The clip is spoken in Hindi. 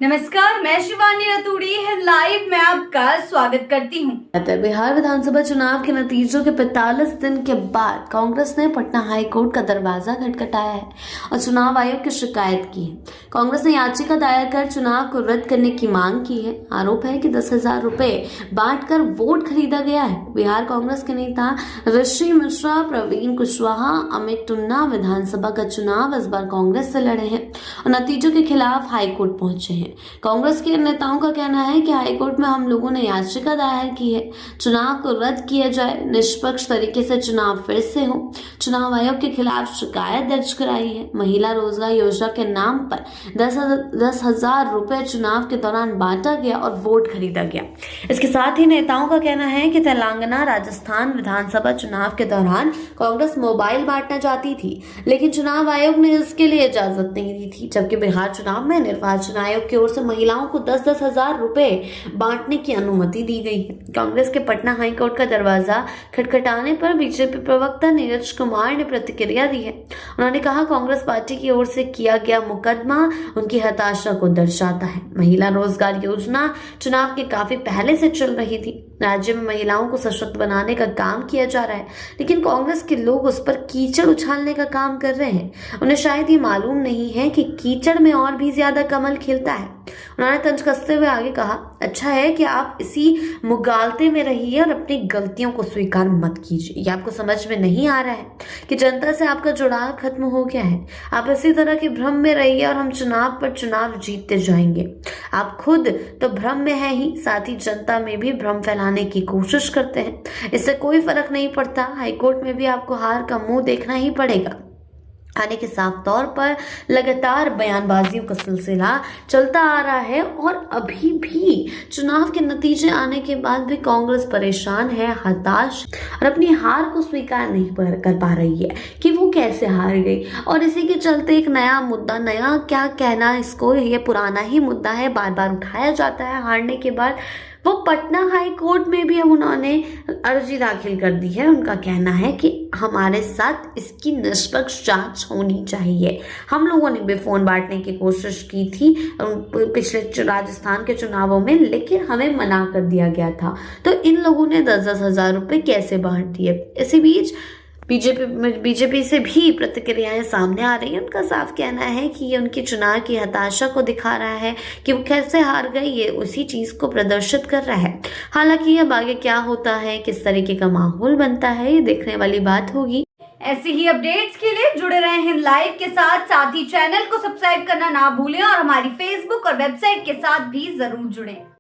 नमस्कार, मैं शिवानी रतूड़ी लाइव में आपका स्वागत करती हूँ। बिहार विधानसभा चुनाव के नतीजों के 45 दिन के बाद कांग्रेस ने पटना हाई कोर्ट का दरवाजा खटखटाया है और चुनाव आयोग की शिकायत की है। कांग्रेस ने याचिका दायर कर चुनाव को रद्द करने की मांग की है। आरोप है कि 10,000 रुपए बांटकर वोट खरीदा गया है। बिहार कांग्रेस के नेता ऋषि मिश्रा, प्रवीण कुशवाहा, अमित टुन्ना विधानसभा का चुनाव इस बार कांग्रेस से लड़े हैं और नतीजों के खिलाफ हाईकोर्ट पहुंचे हैं। कांग्रेस के नेताओं का कहना है कि हाईकोर्ट में हम लोगों ने याचिका दायर की है, चुनाव को रद्द किया जाए, निष्पक्ष तरीके से चुनाव फिर से हो। चुनाव आयोग के खिलाफ शिकायत दर्ज कराई है। महिला रोजगार योजना के नाम पर 10,000 रुपए चुनाव के दौरान बांटा गया और वोट खरीदा गया। इसके साथ ही नेताओं का कहना है कि तेलंगाना, राजस्थान विधानसभा चुनाव के दौरान कांग्रेस मोबाइल बांटना चाहती थी, लेकिन चुनाव आयोग ने इसके लिए इजाजत नहीं दी थी। जबकि बिहार चुनाव में निर्वाचन आयोग की ओर से महिलाओं को 10-10 हजार रुपए बांटने की अनुमति दी गई है। कांग्रेस के पटना हाईकोर्ट का दरवाजा खटखटाने पर बीजेपी प्रवक्ता नीरज कुमार ने प्रतिक्रिया दी है। उन्होंने कहा, कांग्रेस पार्टी की ओर से किया गया मुकदमा उनकी हताशा को दर्शाता है। महिला रोजगार योजना चुनाव के काफी पहले से चल रही थी। राज्य में महिलाओं को सशक्त बनाने का काम किया जा रहा है, लेकिन कांग्रेस के लोग उस पर कीचड़ उछालने का काम कर रहे हैं। उन्हें शायद ये मालूम नहीं है कि कीचड़ में और भी ज्यादा कमल खिलता है। उन्होंने तंज कसते हुए आगे कहा, अच्छा है कि आप इसी मुगालते में रहिए और अपनी गलतियों को स्वीकार मत कीजिए। ये आपको समझ में नहीं आ रहा है कि जनता से आपका जुड़ाव खत्म हो गया है। आप इसी तरह के भ्रम में रहिए और हम चुनाव पर चुनाव जीतते जाएंगे। आप खुद तो भ्रम में है ही, साथ ही जनता में भी भ्रम फैलाने की कोशिश करते हैं। इससे कोई फर्क नहीं पड़ता। हाईकोर्ट में भी आपको हार का मुंह देखना ही पड़ेगा। आने के साफ तौर पर लगातार बयानबाजियों का सिलसिला चलता आ रहा है और अभी भी चुनाव के नतीजे आने के बाद भी कांग्रेस परेशान है, हताश और अपनी हार को स्वीकार नहीं कर पा रही है कि वो कैसे हार गई। और इसी के चलते एक नया मुद्दा, नया क्या कहना इसको, ये पुराना ही मुद्दा है, बार बार उठाया जाता है हारने के बाद। वो पटना हाई कोर्ट में भी अब उन्होंने अर्जी दाखिल कर दी है। उनका कहना है कि हमारे साथ इसकी निष्पक्ष जांच होनी चाहिए। हम लोगों ने भी फोन बांटने की कोशिश की थी पिछले राजस्थान के चुनावों में, लेकिन हमें मना कर दिया गया था। तो इन लोगों ने 10-10 हजार रुपए कैसे बांट दिए। इसी बीच बीजेपी से भी प्रतिक्रियाएं सामने आ रही हैं। उनका साफ कहना है कि ये उनकी चुनाव की हताशा को दिखा रहा है कि वो कैसे हार गए, ये उसी चीज को प्रदर्शित कर रहा है। हालांकि अब आगे क्या होता है, किस तरीके का माहौल बनता है, ये देखने वाली बात होगी। ऐसे ही अपडेट्स के लिए जुड़े रहे हैं लाइव के साथ ही चैनल को सब्सक्राइब करना ना भूलें और हमारी फेसबुक और वेबसाइट के साथ भी जरूर जुड़ें।